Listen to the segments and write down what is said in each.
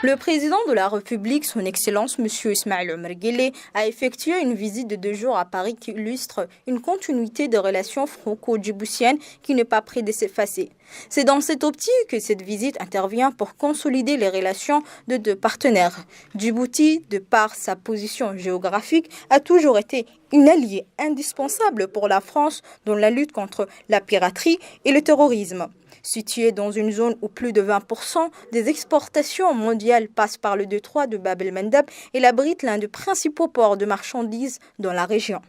Le président de la République, son Excellence M. Ismaïl Omar Guelleh, a effectué une visite de 2 jours à Paris qui illustre une continuité de relations franco-djiboutiennes qui n'est pas près de s'effacer. C'est dans cette optique que cette visite intervient pour consolider les relations de 2 partenaires. Djibouti, de par sa position géographique, a toujours été une alliée indispensable pour la France dans la lutte contre la piraterie et le terrorisme. Située dans une zone où plus de 20% des exportations mondiales passent par le détroit de Bab el-Mandeb, elle abrite l'un des principaux ports de marchandises dans la région.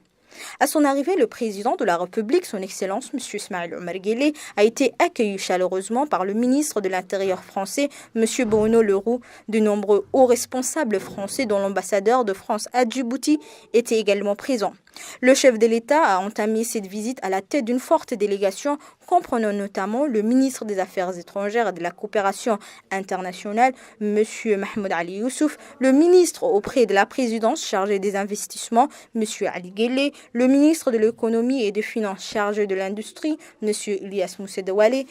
À son arrivée, le président de la République, son Excellence M. Ismaïl Omar Guelleh, a été accueilli chaleureusement par le ministre de l'Intérieur français, M. Bruno Le Roux. De nombreux hauts responsables français, dont l'ambassadeur de France à Djibouti, étaient également présents. Le chef de l'État a entamé cette visite à la tête d'une forte délégation, comprenant notamment le ministre des Affaires étrangères et de la coopération internationale, M. Mahmoud Ali Youssouf, le ministre auprès de la présidence chargé des investissements, M. Ali Guelleh, le ministre de l'économie et des finances chargé de l'industrie, M. Ilyas Moussedawale,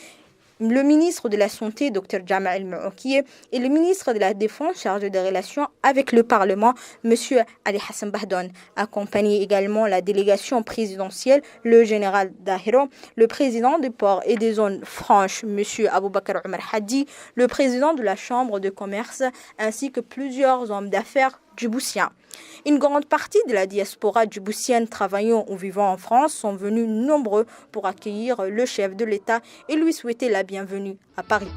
le ministre de la Santé, Dr Jamal El-Maoukié, et le ministre de la Défense chargé des relations avec le Parlement, M. Ali Hassan Bahdon. Accompagnait également la délégation présidentielle, le général Dahiro, le président des ports et des zones franches, M. Aboubakar Omar Hadi, le président de la Chambre de commerce, ainsi que plusieurs hommes d'affaires djiboutiens. Une grande partie de la diaspora djiboutienne travaillant ou vivant en France sont venus nombreux pour accueillir le chef de l'État et lui souhaiter la bienvenue à Paris.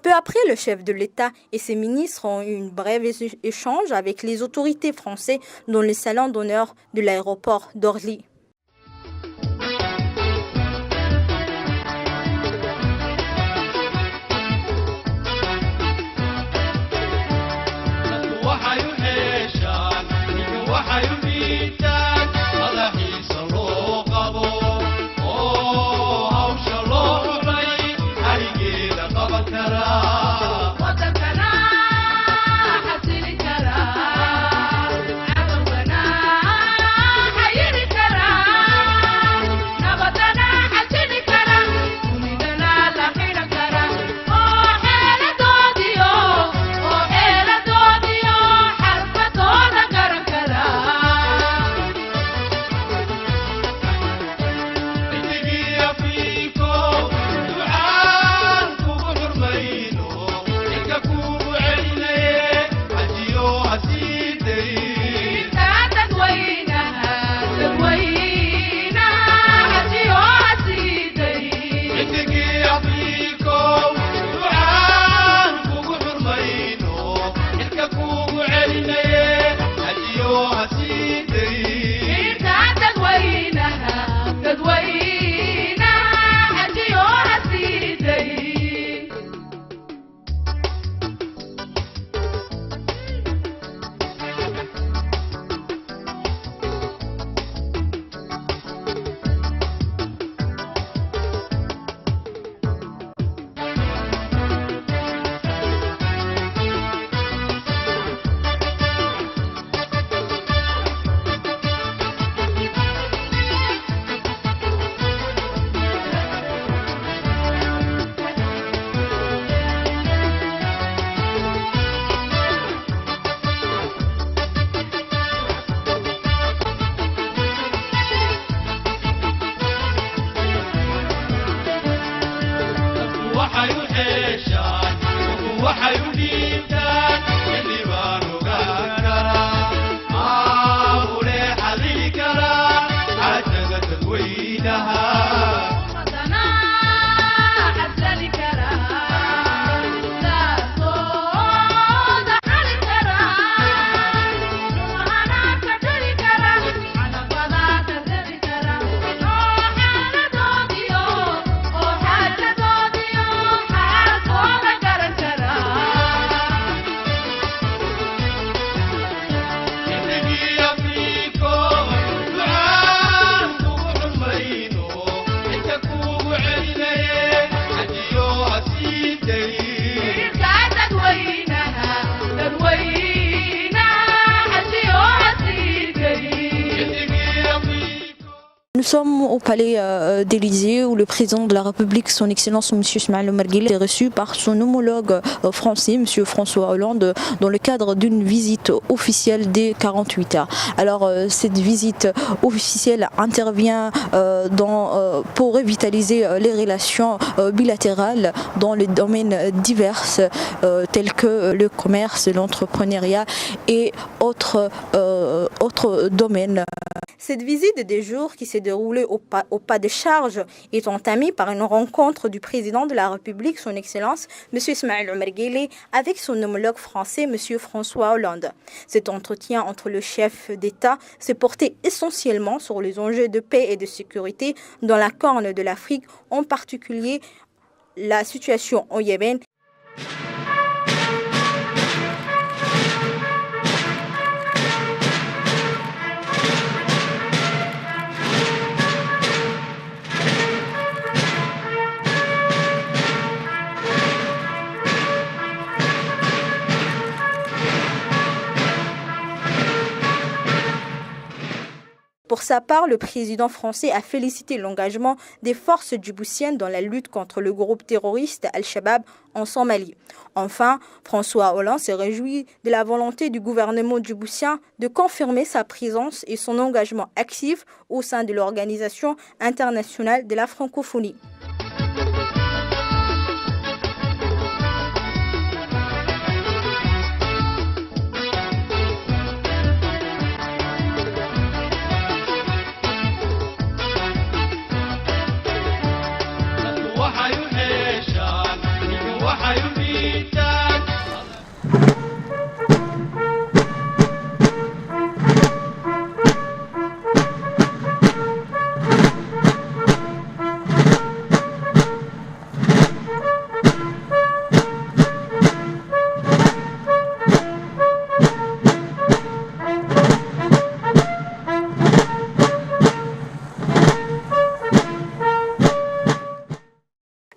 Peu après, le chef de l'État et ses ministres ont eu un bref échange avec les autorités françaises dans le salon d'honneur de l'aéroport d'Orly. وحيو Nous sommes au palais d'Élysée où le président de la République, son Excellence M. Ismaël Omar Guelleh, est reçu par son homologue français, M. François Hollande, dans le cadre d'une visite officielle des 48 heures. Alors cette visite officielle intervient pour revitaliser les relations bilatérales dans les domaines divers tels que le commerce, l'entrepreneuriat et autres domaines. Cette visite de 2 jours qui s'est déroulée au pas de charge est entamée par une rencontre du président de la République, son Excellence M. Ismaël Omar Guelleh, avec son homologue français M. François Hollande. Cet entretien entre le chef d'État s'est porté essentiellement sur les enjeux de paix et de sécurité dans la Corne de l'Afrique, en particulier la situation au Yémen. Pour sa part, le président français a félicité l'engagement des forces djiboutiennes dans la lutte contre le groupe terroriste Al-Shabaab en Somalie. Enfin, François Hollande s'est réjoui de la volonté du gouvernement djiboutien de confirmer sa présence et son engagement actif au sein de l'Organisation internationale de la francophonie.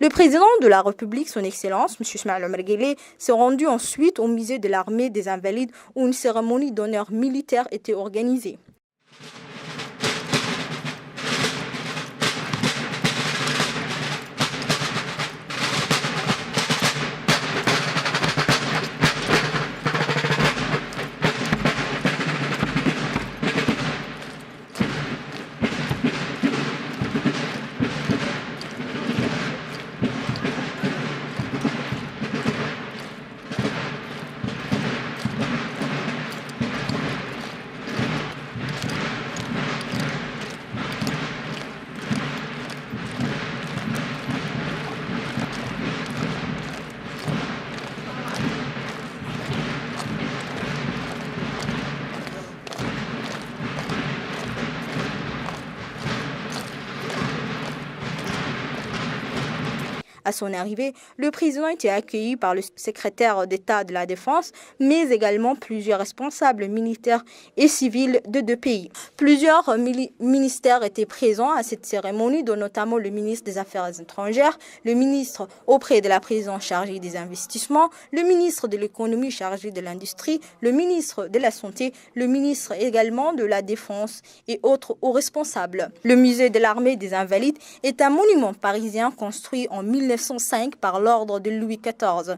Le président de la République, son Excellence, M. Ismaël Omar Guelleh, s'est rendu ensuite au musée de l'armée des Invalides où une cérémonie d'honneur militaire était organisée. À son arrivée, le président était accueilli par le secrétaire d'État de la Défense, mais également plusieurs responsables militaires et civils de 2 pays. Plusieurs ministères étaient présents à cette cérémonie, dont notamment le ministre des Affaires étrangères, le ministre auprès de la présidence chargé des investissements, le ministre de l'économie chargé de l'industrie, le ministre de la Santé, le ministre également de la Défense et autres hauts responsables. Le musée de l'armée des Invalides est un monument parisien construit en 1905 par l'ordre de Louis XIV.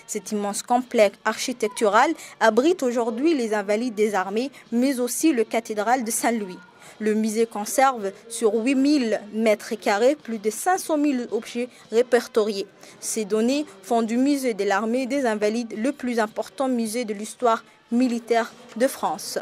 Cet immense complexe architectural abrite aujourd'hui les Invalides des armées, mais aussi le cathédrale de Saint-Louis. Le musée conserve sur 8000 mètres carrés plus de 500 000 objets répertoriés. Ces données font du musée de l'armée des Invalides le plus important musée de l'histoire militaire de France.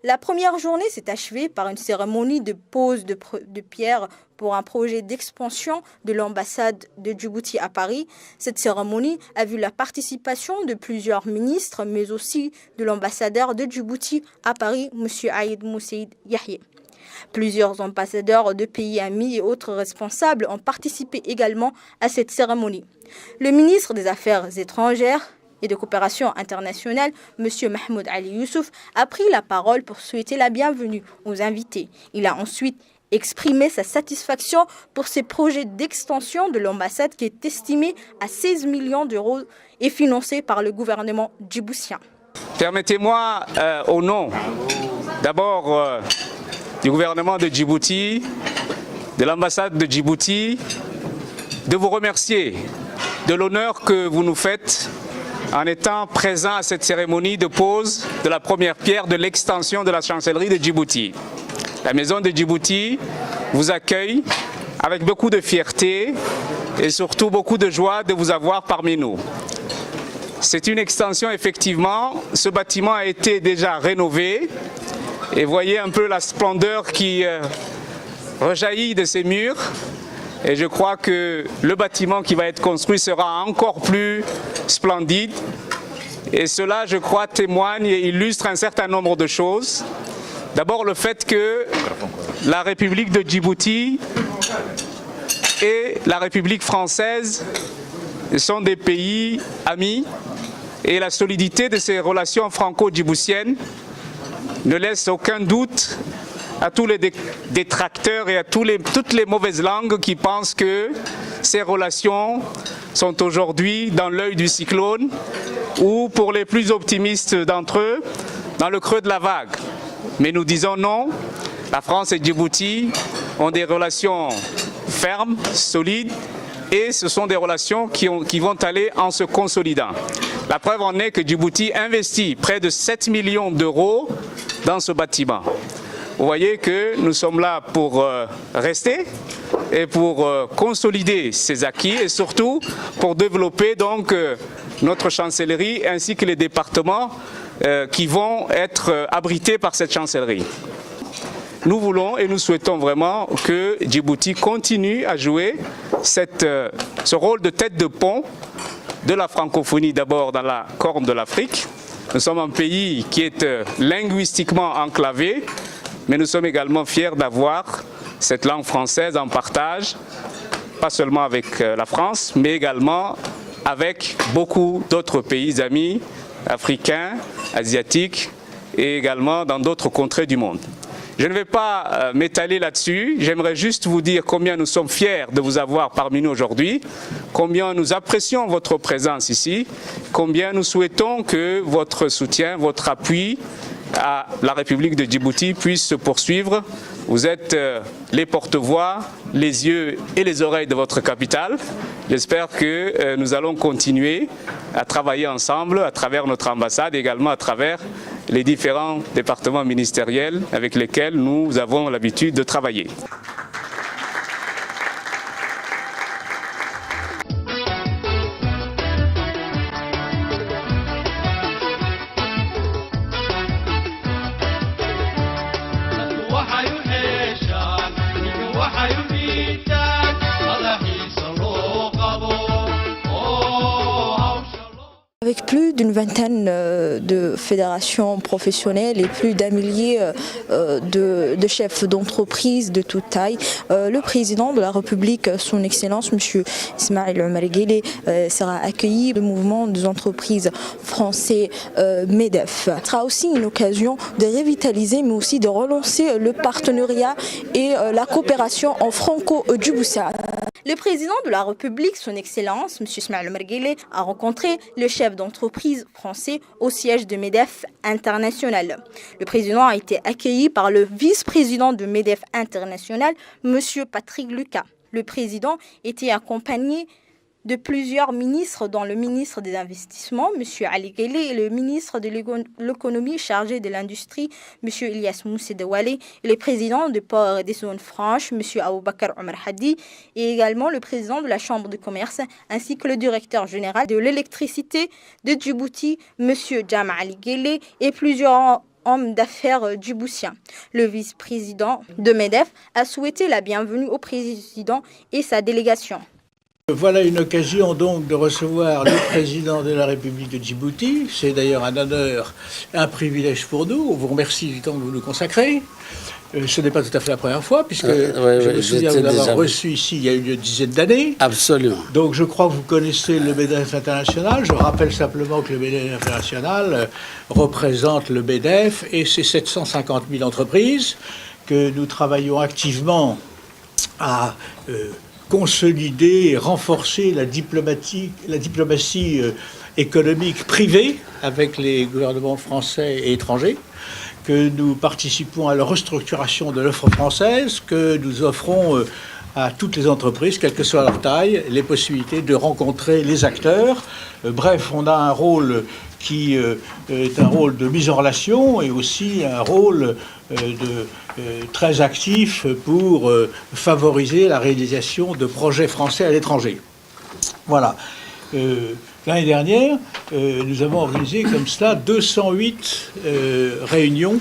La première journée s'est achevée par une cérémonie de pose de pierre pour un projet d'expansion de l'ambassade de Djibouti à Paris. Cette cérémonie a vu la participation de plusieurs ministres, mais aussi de l'ambassadeur de Djibouti à Paris, M. Aïd Moussaïd Yahye. Plusieurs ambassadeurs de pays amis et autres responsables ont participé également à cette cérémonie. Le ministre des Affaires étrangères et de coopération internationale, M. Mahmoud Ali Youssouf, a pris la parole pour souhaiter la bienvenue aux invités. Il a ensuite exprimé sa satisfaction pour ces projets d'extension de l'ambassade qui est estimé à 16 millions d'euros et financé par le gouvernement djiboutien. Permettez-moi, au nom d'abord du gouvernement de Djibouti, de l'ambassade de Djibouti, de vous remercier de l'honneur que vous nous faites en étant présent à cette cérémonie de pose de la première pierre de l'extension de la chancellerie de Djibouti. La maison de Djibouti vous accueille avec beaucoup de fierté et surtout beaucoup de joie de vous avoir parmi nous. C'est une extension, effectivement. Ce bâtiment a été déjà rénové et voyez un peu la splendeur qui rejaillit de ces murs. Et je crois que le bâtiment qui va être construit sera encore plus splendide. Et cela, je crois, témoigne et illustre un certain nombre de choses. D'abord, le fait que la République de Djibouti et la République française sont des pays amis et la solidité de ces relations franco-djiboutiennes ne laisse aucun doute à tous les détracteurs et à toutes les mauvaises langues qui pensent que ces relations sont aujourd'hui dans l'œil du cyclone ou pour les plus optimistes d'entre eux, dans le creux de la vague. Mais nous disons non, la France et Djibouti ont des relations fermes, solides, et ce sont des relations qui vont aller en se consolidant. La preuve en est que Djibouti investit près de 7 millions d'euros dans ce bâtiment. Vous voyez que nous sommes là pour rester et pour consolider ces acquis et surtout pour développer donc notre chancellerie ainsi que les départements qui vont être abrités par cette chancellerie. Nous voulons et nous souhaitons vraiment que Djibouti continue à jouer ce rôle de tête de pont de la francophonie d'abord dans la Corne de l'Afrique. Nous sommes un pays qui est linguistiquement enclavé, mais nous sommes également fiers d'avoir cette langue française en partage, pas seulement avec la France, mais également avec beaucoup d'autres pays amis, africains, asiatiques et également dans d'autres contrées du monde. Je ne vais pas m'étaler là-dessus, j'aimerais juste vous dire combien nous sommes fiers de vous avoir parmi nous aujourd'hui, combien nous apprécions votre présence ici, combien nous souhaitons que votre soutien, votre appui à la République de Djibouti puisse se poursuivre. Vous êtes les porte-voix, les yeux et les oreilles de votre capitale. J'espère que nous allons continuer à travailler ensemble à travers notre ambassade et également à travers les différents départements ministériels avec lesquels nous avons l'habitude de travailler. Avec plus d'une vingtaine de fédérations professionnelles et plus d'un millier de chefs d'entreprise de toute taille, le président de la République, son Excellence, M. Ismail Omar Guelleh, sera accueilli le mouvement des entreprises français MEDEF. Ce sera aussi une occasion de revitaliser mais aussi de relancer le partenariat et la coopération en franco-djiboutien. Le président de la République, son Excellence, M. Ismail Omar Guelleh, a rencontré le chef d'entreprise français au siège de MEDEF International. Le président a été accueilli par le vice-président de MEDEF International, M. Patrick Lucas. Le président était accompagné de plusieurs ministres, dont le ministre des Investissements, M. Ali Guelleh, et le ministre de l'Économie chargé de l'Industrie, M. Ilyas Moussedawale, et le président de Port et des Zones Franches, M. Aboubakar Omar Hadi, et également le président de la Chambre de commerce, ainsi que le directeur général de l'électricité de Djibouti, M. Jama Ali Guelleh, et plusieurs hommes d'affaires djiboutiens. Le vice-président de MEDEF a souhaité la bienvenue au président et sa délégation. Voilà une occasion donc de recevoir le président de la République de Djibouti. C'est d'ailleurs un honneur, un privilège pour nous. On vous remercie du temps que vous nous consacrez. Ce n'est pas tout à fait la première fois, puisque je me souviens vous l'avoir reçu ici il y a une dizaine d'années. Absolument. Donc je crois que vous connaissez le MEDEF International. Je rappelle simplement que le MEDEF International représente le MEDEF et ses 750 000 entreprises, que nous travaillons activement à consolider et renforcer la diplomatie économique privée avec les gouvernements français et étrangers, que nous participons à la restructuration de l'offre française, que nous offrons à toutes les entreprises, quelle que soit leur taille, les possibilités de rencontrer les acteurs. Bref, on a un rôle qui est un rôle de mise en relation et aussi un rôle très actif pour favoriser la réalisation de projets français à l'étranger. Voilà. L'année dernière, nous avons organisé comme cela 208 réunions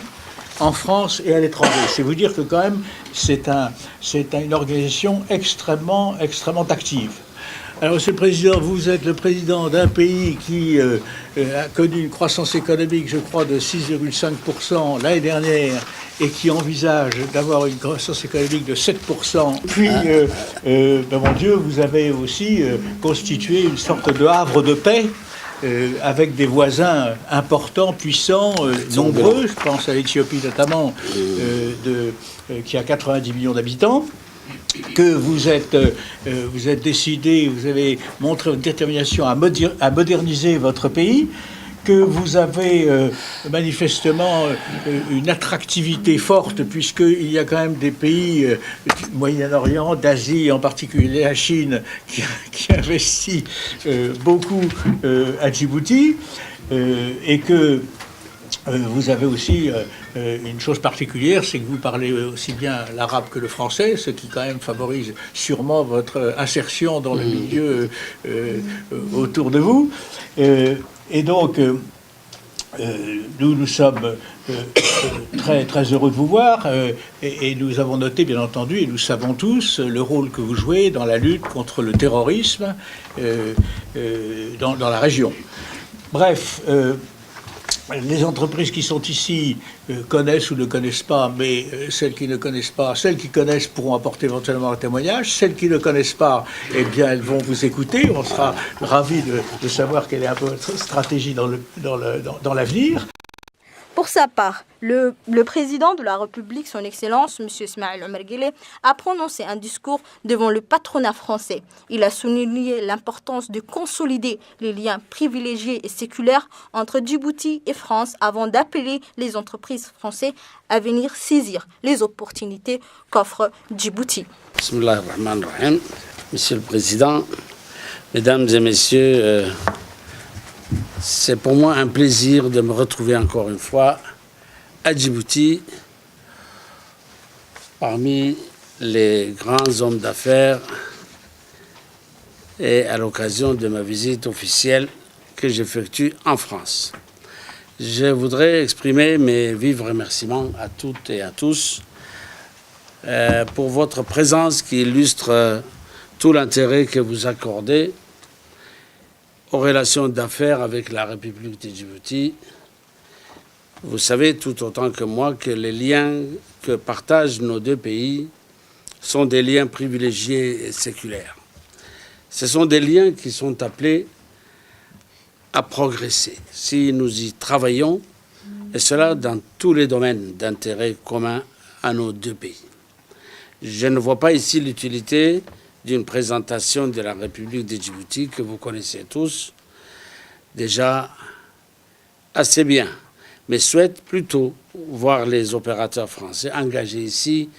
en France et à l'étranger. C'est vous dire que quand même, c'est une organisation extrêmement active. Alors, Monsieur le Président, vous êtes le président d'un pays qui a connu une croissance économique, je crois, de 6,5% l'année dernière et qui envisage d'avoir une croissance économique de 7%. Puis, mon Dieu, vous avez aussi constitué une sorte de havre de paix avec des voisins importants, puissants, nombreux. Je pense à l'Éthiopie notamment, qui a 90 millions d'habitants. que vous êtes décidé, vous avez montré une détermination à moderniser votre pays, que vous avez manifestement une attractivité forte, puisqu'il y a quand même des pays du Moyen-Orient, d'Asie, en particulier la Chine, qui investit beaucoup à Djibouti, et que vous avez aussi une chose particulière, c'est que vous parlez aussi bien l'arabe que le français, ce qui quand même favorise sûrement votre insertion dans le milieu autour de vous. Et donc, nous sommes très, très heureux de vous voir et nous avons noté, bien entendu, et nous savons tous, le rôle que vous jouez dans la lutte contre le terrorisme dans la région. Bref, les entreprises qui sont ici connaissent ou ne connaissent pas, mais celles qui ne connaissent pas, celles qui connaissent pourront apporter éventuellement un témoignage. Celles qui ne connaissent pas, eh bien, elles vont vous écouter. On sera ravis de savoir quelle est un peu votre stratégie dans l'avenir. Pour sa part, le président de la République, son Excellence, M. Ismaël Omar Guelleh, a prononcé un discours devant le patronat français. Il a souligné l'importance de consolider les liens privilégiés et séculaires entre Djibouti et France avant d'appeler les entreprises françaises à venir saisir les opportunités qu'offre Djibouti. Bismillahirrahmanirrahim. Monsieur le Président, Mesdames et Messieurs, c'est pour moi un plaisir de me retrouver encore une fois à Djibouti, parmi les grands hommes d'affaires et à l'occasion de ma visite officielle que j'effectue en France. Je voudrais exprimer mes vifs remerciements à toutes et à tous pour votre présence qui illustre tout l'intérêt que vous accordez aux relations d'affaires avec la République de Djibouti. Vous savez tout autant que moi que les liens que partagent nos deux pays sont des liens privilégiés et séculaires. Ce sont des liens qui sont appelés à progresser si nous y travaillons, et cela dans tous les domaines d'intérêt commun à nos deux pays. Je ne vois pas ici l'utilité d'une présentation de la République de Djibouti que vous connaissez tous déjà assez bien, mais souhaite plutôt voir les opérateurs français engager ici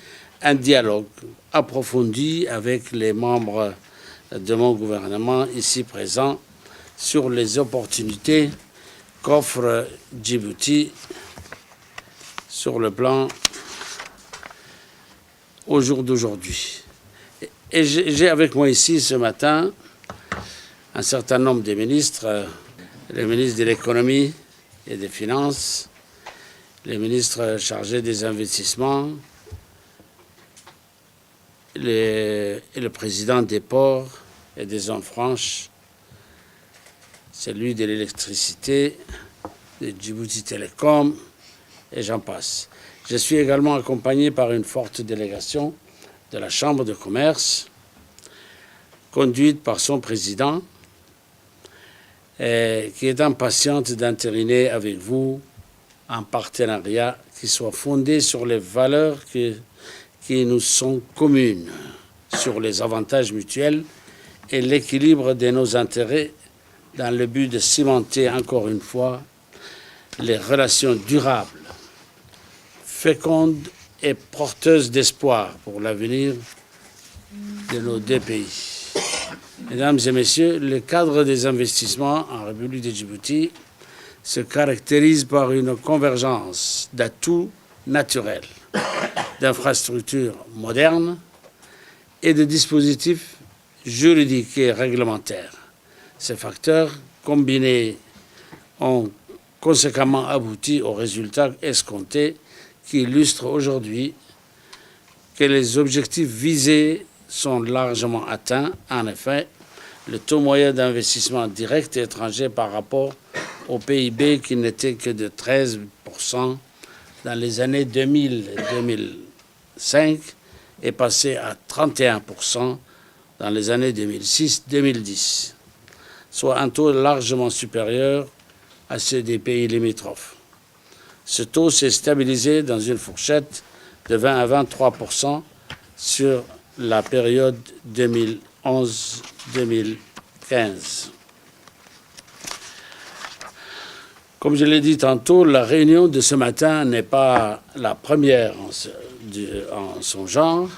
un dialogue approfondi avec les membres de mon gouvernement ici présents sur les opportunités qu'offre Djibouti sur le plan au jour d'aujourd'hui. Et j'ai avec moi ici ce matin un certain nombre de ministres, le ministre de l'économie et des finances, les ministres chargés des investissements, et le président des ports et des zones franches, celui de l'électricité, de Djibouti Télécom, et j'en passe. Je suis également accompagné par une forte délégation de la Chambre de commerce, conduite par son président, qui est impatiente d'entériner avec vous un partenariat qui soit fondé sur les valeurs qui nous sont communes, sur les avantages mutuels et l'équilibre de nos intérêts dans le but de cimenter encore une fois les relations durables, fécondes et porteuse d'espoir pour l'avenir de nos deux pays. Mesdames et messieurs, le cadre des investissements en République de Djibouti se caractérise par une convergence d'atouts naturels, d'infrastructures modernes et de dispositifs juridiques et réglementaires. Ces facteurs combinés ont conséquemment abouti aux résultats escomptés qui illustre aujourd'hui que les objectifs visés sont largement atteints. En effet, le taux moyen d'investissement direct étranger par rapport au PIB qui n'était que de 13% dans les années 2000 et 2005 est passé à 31% dans les années 2006-2010, soit un taux largement supérieur à ceux des pays limitrophes. Ce taux s'est stabilisé dans une fourchette de 20 à 23% sur la période 2011-2015. Comme je l'ai dit tantôt, la réunion de ce matin n'est pas la première en son genre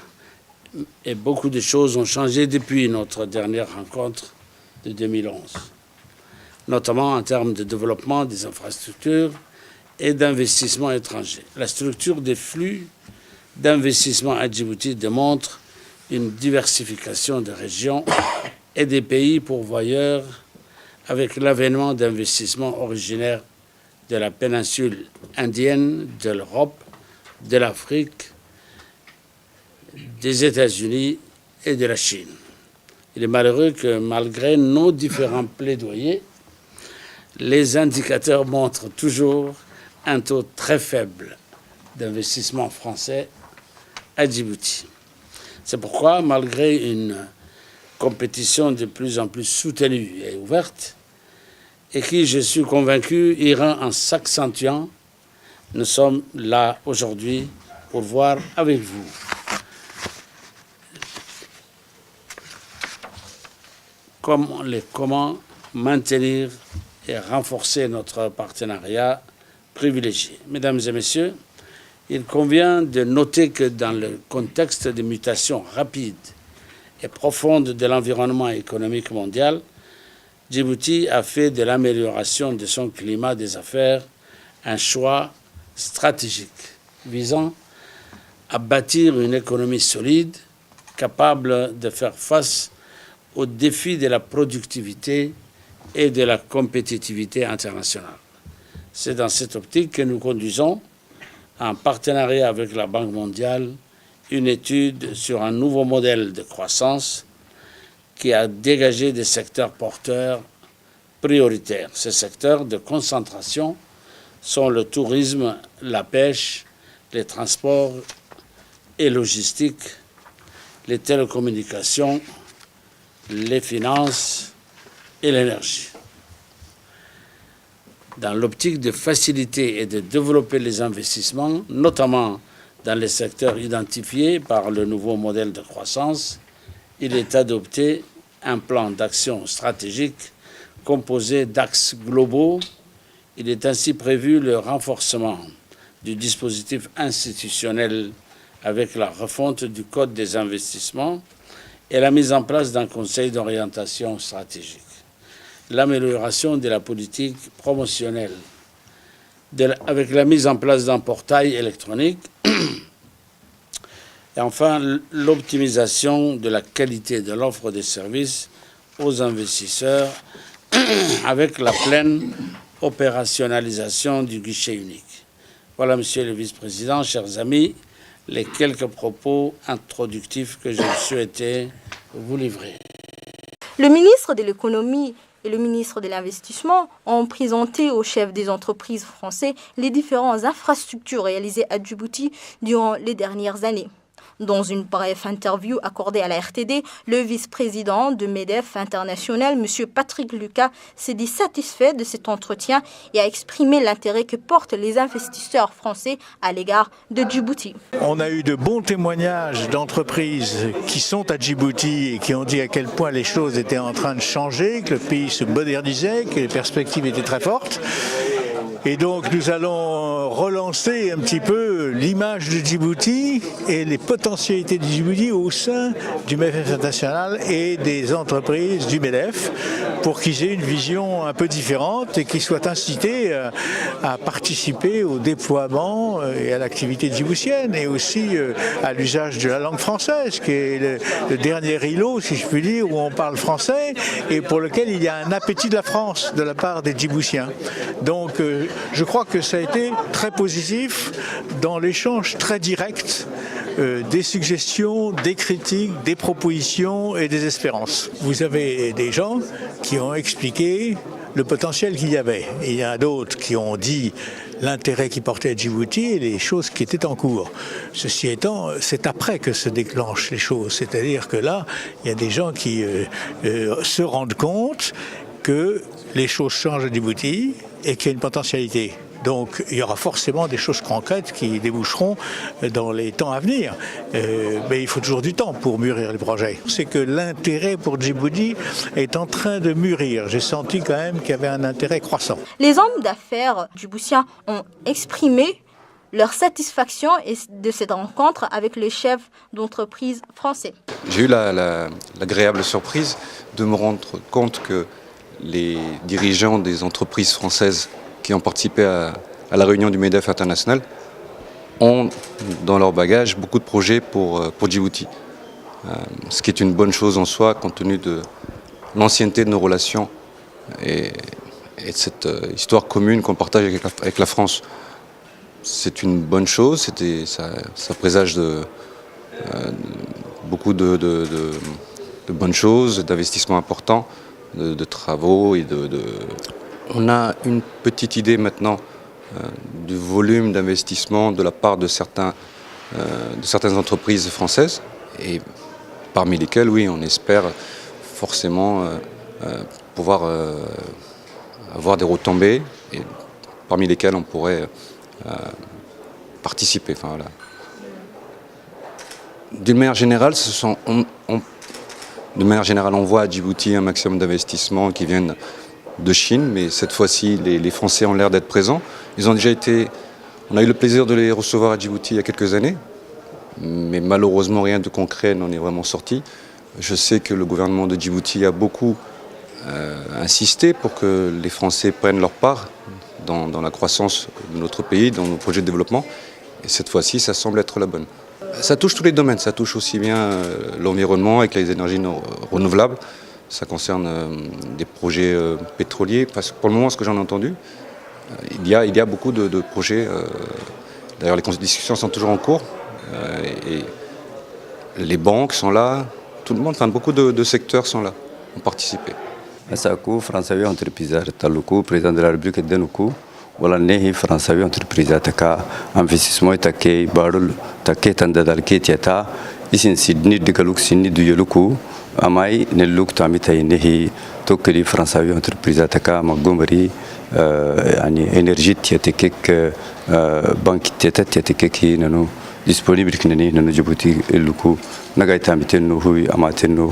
et beaucoup de choses ont changé depuis notre dernière rencontre de 2011, notamment en termes de développement des infrastructures et d'investissements étrangers. La structure des flux d'investissement à Djibouti démontre une diversification des régions et des pays pourvoyeurs avec l'avènement d'investissements originaires de la péninsule indienne, de l'Europe, de l'Afrique, des États-Unis et de la Chine. Il est malheureux que malgré nos différents plaidoyers, les indicateurs montrent toujours un taux très faible d'investissement français à Djibouti. C'est pourquoi, malgré une compétition de plus en plus soutenue et ouverte, et qui, je suis convaincu, ira en s'accentuant, nous sommes là aujourd'hui pour voir avec vous comment maintenir et renforcer notre partenariat privilégié. Mesdames et messieurs, il convient de noter que dans le contexte de mutations rapides et profondes de l'environnement économique mondial, Djibouti a fait de l'amélioration de son climat des affaires un choix stratégique visant à bâtir une économie solide, capable de faire face aux défis de la productivité et de la compétitivité internationale. C'est dans cette optique que nous conduisons, en partenariat avec la Banque mondiale, une étude sur un nouveau modèle de croissance qui a dégagé des secteurs porteurs prioritaires. Ces secteurs de concentration sont le tourisme, la pêche, les transports et logistiques, les télécommunications, les finances et l'énergie. Dans l'optique de faciliter et de développer les investissements, notamment dans les secteurs identifiés par le nouveau modèle de croissance, il est adopté un plan d'action stratégique composé d'axes globaux. Il est ainsi prévu le renforcement du dispositif institutionnel avec la refonte du Code des investissements et la mise en place d'un conseil d'orientation stratégique, l'amélioration de la politique promotionnelle avec la mise en place d'un portail électronique et enfin l'optimisation de la qualité de l'offre de services aux investisseurs avec la pleine opérationnalisation du guichet unique. Voilà, Monsieur le Vice-président, chers amis, les quelques propos introductifs que je souhaitais vous livrer. Le ministre de l'économie et le ministre de l'Investissement ont présenté aux chefs des entreprises français les différentes infrastructures réalisées à Djibouti durant les dernières années. Dans une brève interview accordée à la RTD, le vice-président de MEDEF International, M. Patrick Lucas, s'est dit satisfait de cet entretien et a exprimé l'intérêt que portent les investisseurs français à l'égard de Djibouti. On a eu de bons témoignages d'entreprises qui sont à Djibouti et qui ont dit à quel point les choses étaient en train de changer, que le pays se modernisait, que les perspectives étaient très fortes. Et donc nous allons relancer un petit peu l'image de Djibouti et les potentialités de Djibouti au sein du MEDEF International et des entreprises du MEDEF pour qu'ils aient une vision un peu différente et qu'ils soient incités à participer au déploiement et à l'activité djiboutienne et aussi à l'usage de la langue française qui est le dernier îlot, si je puis dire, où on parle français et pour lequel il y a un appétit de la France de la part des Djiboutiens. Donc je crois que ça a été très positif dans l'échange très direct des suggestions, des critiques, des propositions et des espérances. Vous avez des gens qui ont expliqué le potentiel qu'il y avait. Et il y en a d'autres qui ont dit l'intérêt qu'ils portaient à Djibouti et les choses qui étaient en cours. Ceci étant, c'est après que se déclenchent les choses. C'est-à-dire que là, il y a des gens qui se rendent compte que les choses changent à Djibouti et qu'il y a une potentialité. Donc il y aura forcément des choses concrètes qui déboucheront dans les temps à venir. Mais il faut toujours du temps pour mûrir les projets. C'est que l'intérêt pour Djibouti est en train de mûrir. J'ai senti quand même qu'il y avait un intérêt croissant. Les hommes d'affaires djiboutiens ont exprimé leur satisfaction de cette rencontre avec les chefs d'entreprise français. J'ai eu l'agréable surprise de me rendre compte que les dirigeants des entreprises françaises qui ont participé à la réunion du MEDEF international ont dans leur bagage beaucoup de projets pour Djibouti. Ce qui est une bonne chose en soi compte tenu de l'ancienneté de nos relations et de cette histoire commune qu'on partage avec la France. C'est une bonne chose, ça présage beaucoup de bonnes choses, d'investissements importants, de travaux. On a une petite idée maintenant du volume d'investissement de la part de certaines entreprises françaises, et parmi lesquelles, oui, on espère forcément pouvoir avoir des retombées, et parmi lesquelles on pourrait participer. Enfin, voilà. D'une manière générale, on voit à Djibouti un maximum d'investissements qui viennent de Chine, mais cette fois-ci, les Français ont l'air d'être présents. Ils ont déjà été. On a eu le plaisir de les recevoir à Djibouti il y a quelques années, mais malheureusement rien de concret n'en est vraiment sorti. Je sais que le gouvernement de Djibouti a beaucoup insisté pour que les Français prennent leur part dans la croissance de notre pays, dans nos projets de développement. Et cette fois-ci, ça semble être la bonne. Ça touche tous les domaines, ça touche aussi bien l'environnement avec les énergies renouvelables, ça concerne des projets pétroliers, parce que pour le moment, ce que j'en ai entendu, il y a beaucoup de projets, d'ailleurs les discussions sont toujours en cours, et les banques sont là, tout le monde, enfin beaucoup de secteurs sont là, ont participé. Asaku Français entreprise taluku président de la République de Nuku wala nehi Français entreprise taka investissement take barul take tanda dalke tiata isin Sydney de galuk Sydney du yoluku amai neluk tamita nehi tokli Français entreprise taka magomri yani énergie tiatekek banque tiatekek nanu disponible kinani nanu Djibouti luku nagay tamiten hui amaten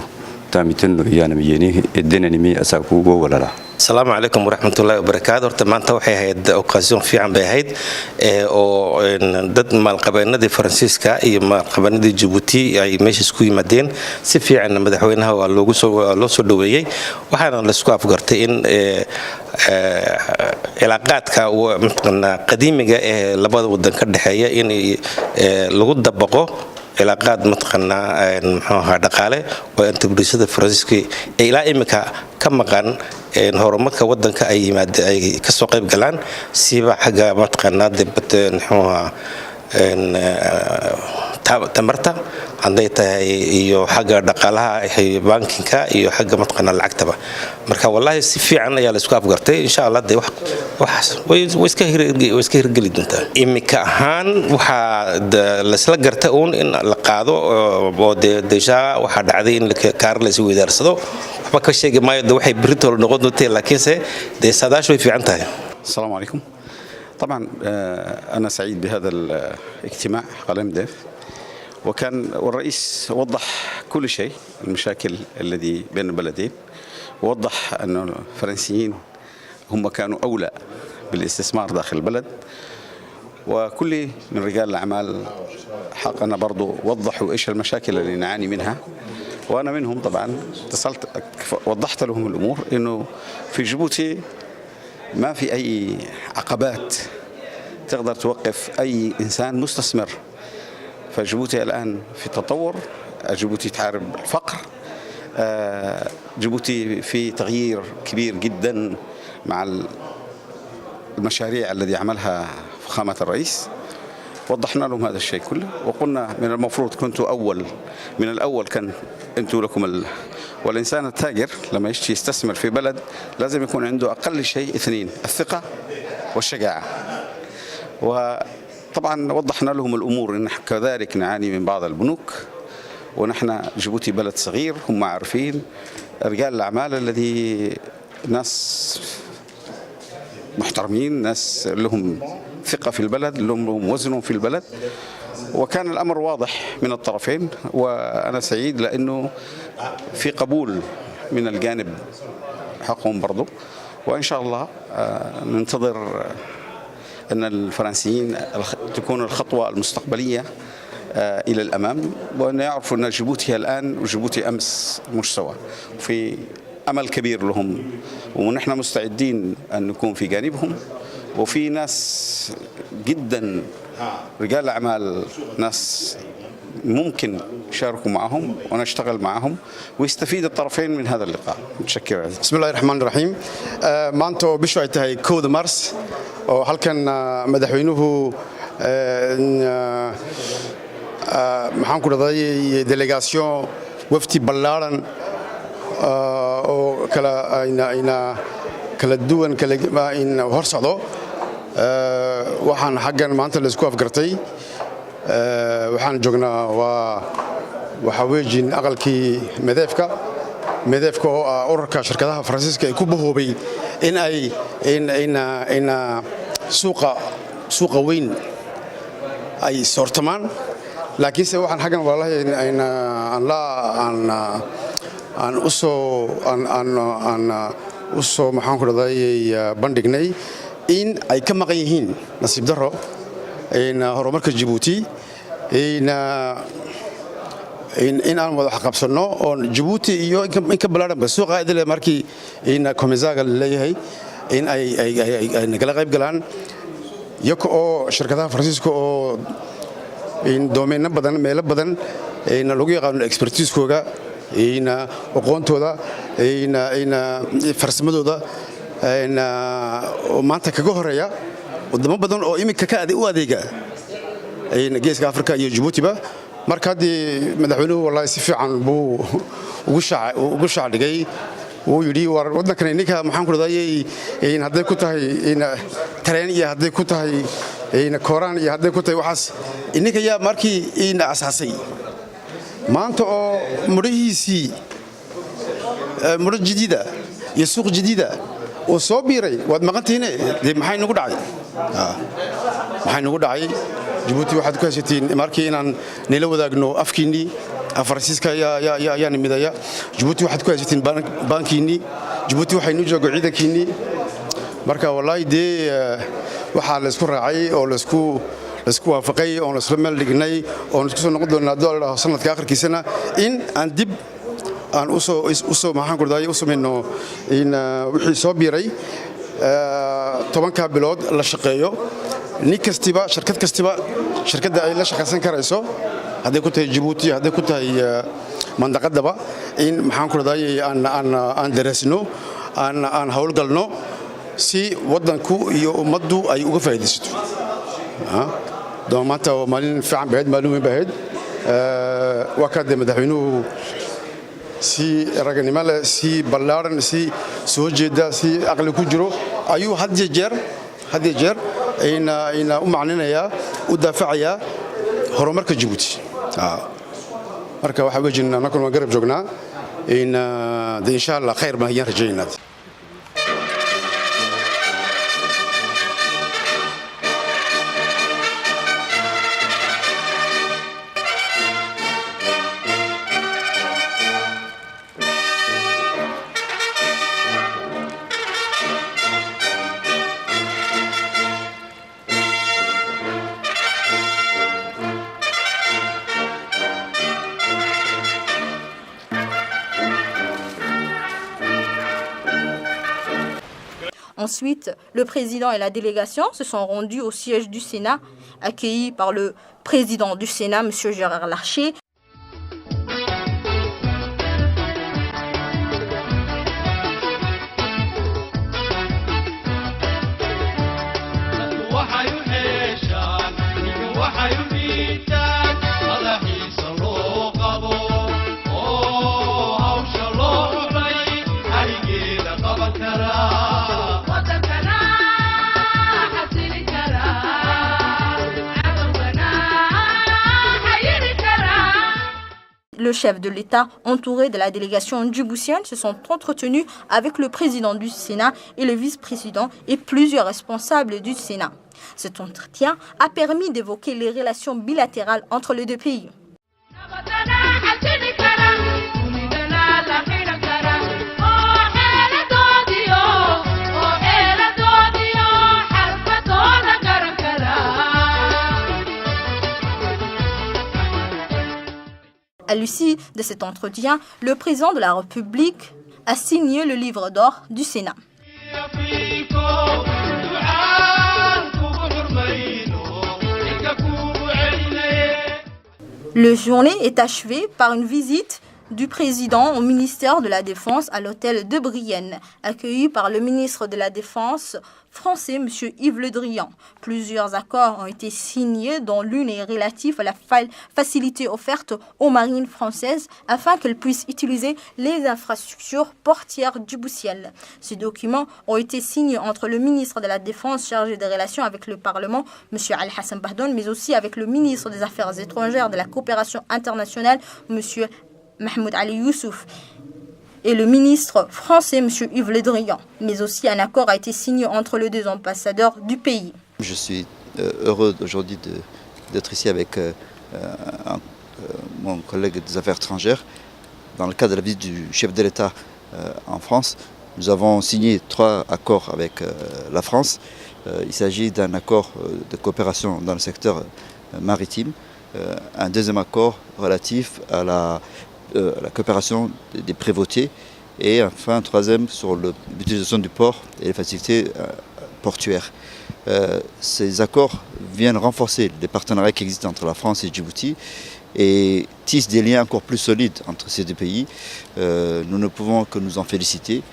تامتنو يعني ميني الدنيا مي أساكو ولا لا. السلام عليكم ورحمة الله وبركاته. horta maanta waxay ahayd occasion fiican bay ahayd oo dad maalqabeennadii Faransiiska iyo maalqabeennadii Djibouti ay meesha isku yimaadeen si fiican madaxweynaha waa loo soo dhaweeyay waxaana la isku afgartay in cilaaqaadka qadiimiga ee labada wadan ka dhaxeeya in lagu dabaqo cilaaqaad mataqaanaa muxuu ahaa dhaqaale oo entreprisada Faransiiska ee ilaa imika ka maqan horumarka wadanka ay ka soo qayb galaan siba xagga mataqaanaa dibadda muxuu ahaa tamarta hadday tahay iyo xagga dhaqaalaha bankinka iyo xagga mataqaanaa lacagtaba marka wallahi si fiican ayaa la isku afgartay insha Allah way iska hirgeli doontaa imika ahaan waxa la isla gartay in la qaado oo deja waxa dhacday in kaar la is weydaarsado waxba ka sheegi maayo waxay birito noqon doontaa laakiinse saadaashu way fiican tahay. السلام عليكم. طبعا أنا سعيد بهذا الاجتماع قلم ديف والرئيس وضح كل شيء المشاكل الذي بين البلدين ووضح أن الفرنسيين هم كانوا أولى بالاستثمار داخل البلد وكل من رجال الأعمال حقنا برضو وضحوا إيش المشاكل اللي نعاني منها وأنا منهم طبعا وضحت لهم الأمور إنه في جيبوتي ما في أي عقبات تقدر توقف أي إنسان مستثمر فجيبوتي الآن في تطور جيبوتي تحارب الفقر جيبوتي في تغيير كبير جدا مع المشاريع التي عملها فخامة الرئيس وضحنا لهم هذا الشيء كله وقلنا من المفروض كنتوا من الأول كان أنتوا لكم والإنسان التاجر لما يجي يستثمر في بلد لازم يكون عنده أقل شيء اثنين الثقة والشجاعة وطبعا وضحنا لهم الأمور إن كذلك نعاني من بعض البنوك ونحن جيبوتي بلد صغير هم عارفين رجال الأعمال الذي ناس محترمين، ناس لهم ثقة في البلد، لهم وزن في البلد، وكان الأمر واضح من الطرفين. وأنا سعيد لأنه في قبول من الجانب حقهم برضو، وإن شاء الله ننتظر أن الفرنسيين تكون الخطوة المستقبلية إلى الأمام، وأن يعرفوا أن جيبوتي الآن وجيبوتي أمس مش سوا، في أمل كبير لهم، ونحن مستعدين أن نكون في جانبهم. وفي ناس جدا رجال أعمال، ناس ممكن يشاركوا معهم ونشتغل معهم ويستفيد الطرفين من هذا اللقاء. متشكر. بسم الله الرحمن الرحيم. maanta bishu ay tahay 2 Mars oo halkan madaxweynuhu maxaan ku dhaday delegation wafti ballaaran oo kala duwan in hor socdo. waxaan xaggan maanta la isku afgartay. waxaan joognaa waxa weejin aqalkii medeefka oo ururka shirkadaha Faransiiska ay ku bahoobay in ay suuqa weyn ay sortamaan. laakiinse waxaan xaggan wallahi aan u soo maxaan ku dhaday bandhignay in ay ka maqan yihiin nasiib daro horumarka Djibouti in aan wada xaqabsano oo Djibouti iyo in ka balaaran suuqa idil markii in komisaaga leeyahay in ay nagala qayb galaan iyaga oo shirkadaha Faransiiska oo in domain badan meelo badan in lagu yaqaan expertise-kooga in aqoontooda in farsamadooda in maanta kaga horeeya wadamo badan oo imika ka u adeega in geeska Afrika iyo Djibouti ba. marka hadii madaxweynuhu wallahi si fiican buu ugu shaacigay uu yiri war wadankan ninka maxaan ku dhaday in haday ku tahay in tareen iyo haday ku tahay in Koran iyo haday ku tahay waxaas ininka yaa markii in asaasay maanta oo mudhihiisii mudh jadiida iyo suuq jadiida oo soo biiray waad maqantiine maxay nagu dhacay maxay nagu dhacay Djibouti waxaad ku haysatiin markii inaan nila wadaagno afkiini Faransiiska yaa nimidaya. Djibouti waxaad ku haysatiin bankiini. Djibouti waxay nu joogo ciidankiini. marka wallahi waxa la isku raacay oo la isku waafaqay oo la isla meel dhignay oo isku soo noqon doonaa dollar sanadka akhirkiisana in aan dib aan u soo maxaan ku dhaday u sameeyno in wixii soo biiray 10 bilood la shaqeeyo. nin kastiba shirkadda ay la shaqaysan karayso haday ku tahay Djibouti haday ku tahay mandaqadaba in maxaan ku dhaday aan darasno aan hawl galno si wadanku iyo ummaddu ay uga faa'iideysato. maanta maalin fiican baad maalin weyn baad wakad madaxweynuhu si raganimo leh si ballaaran si soo jeeda si aqli ku jiro ayuu had jeer in u macninaya u daafacaya horumarka Djibouti. marka waxa weejin anakuna waan garab joognaa in insha Allah khayr ma ayaan rajaynaa. Ensuite, le président et la délégation se sont rendus au siège du Sénat, accueillis par le président du Sénat, M. Gérard Larcher. Kara Le chef de l'État, entouré de la délégation djiboutienne, se sont entretenus avec le président du Sénat et le vice-président et plusieurs responsables du Sénat. Cet entretien a permis d'évoquer les relations bilatérales entre les deux pays. À l'issue de cet entretien, le président de la République a signé le livre d'or du Sénat. Le journée est achevée par une visite du président au ministère de la Défense à l'hôtel de Brienne, accueilli par le ministre de la Défense français, M. Yves Le Drian. Plusieurs accords ont été signés, dont l'une est relative à la facilité offerte aux marines françaises afin qu'elles puissent utiliser les infrastructures portières djiboutiennes. Ces documents ont été signés entre le ministre de la Défense chargé des relations avec le Parlement, M. Al-Hassan Bahdoun, mais aussi avec le ministre des Affaires étrangères de la coopération internationale, M. Mahmoud Ali Youssouf, et le ministre français, M. Yves Le Drian. Mais aussi un accord a été signé entre les deux ambassadeurs du pays. Je suis heureux aujourd'hui d'être ici avec mon collègue des Affaires étrangères. Dans le cadre de la visite du chef de l'État en France, nous avons signé 3 accords avec la France. Il s'agit d'un accord de coopération dans le secteur maritime, un deuxième accord relatif à la coopération des prévôtiers et enfin un troisième sur l'utilisation du port et les facilités portuaires. Ces accords viennent renforcer les partenariats qui existent entre la France et Djibouti et tissent des liens encore plus solides entre ces deux pays. Nous ne pouvons que nous en féliciter.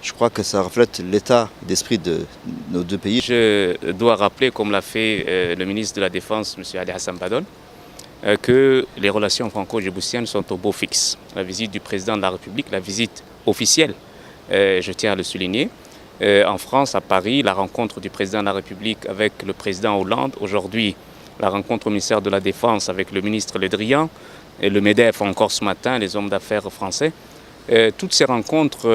Je crois que ça reflète l'état d'esprit de nos deux pays. Je dois rappeler, comme l'a fait le ministre de la Défense, M. Al-Hassan Bahdoun, que les relations franco-djiboutiennes sont au beau fixe. La visite du président de la République, la visite officielle, je tiens à le souligner, en France, à Paris, la rencontre du président de la République avec le président Hollande, aujourd'hui la rencontre au ministère de la Défense avec le ministre Le Drian, et le MEDEF encore ce matin, les hommes d'affaires français. Toutes ces rencontres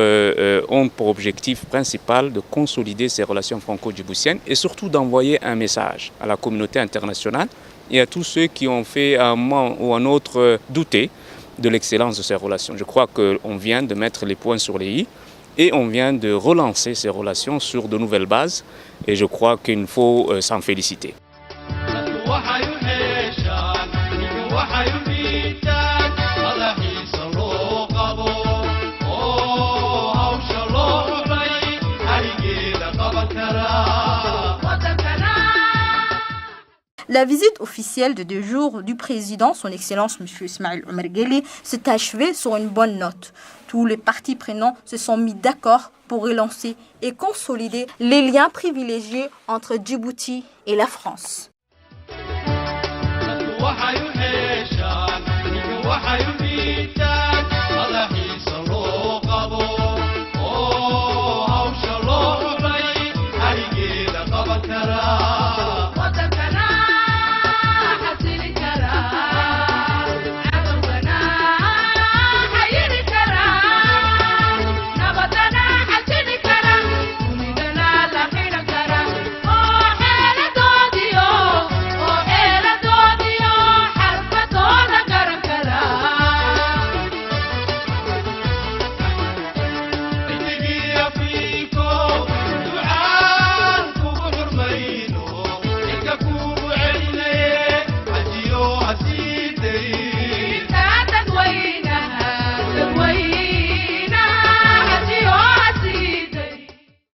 ont pour objectif principal de consolider ces relations franco-djiboutiennes et surtout d'envoyer un message à la communauté internationale et à tous ceux qui ont fait à un moment ou à un autre douter de l'excellence de ces relations. Je crois qu'on vient de mettre les points sur les i et on vient de relancer ces relations sur de nouvelles bases et je crois qu'il faut s'en féliciter. La visite officielle de 2 jours du président, son Excellence M. Ismail Omar Guelleh, s'est achevée sur une bonne note. Tous les parties prenantes se sont mis d'accord pour relancer et consolider les liens privilégiés entre Djibouti et la France. Kara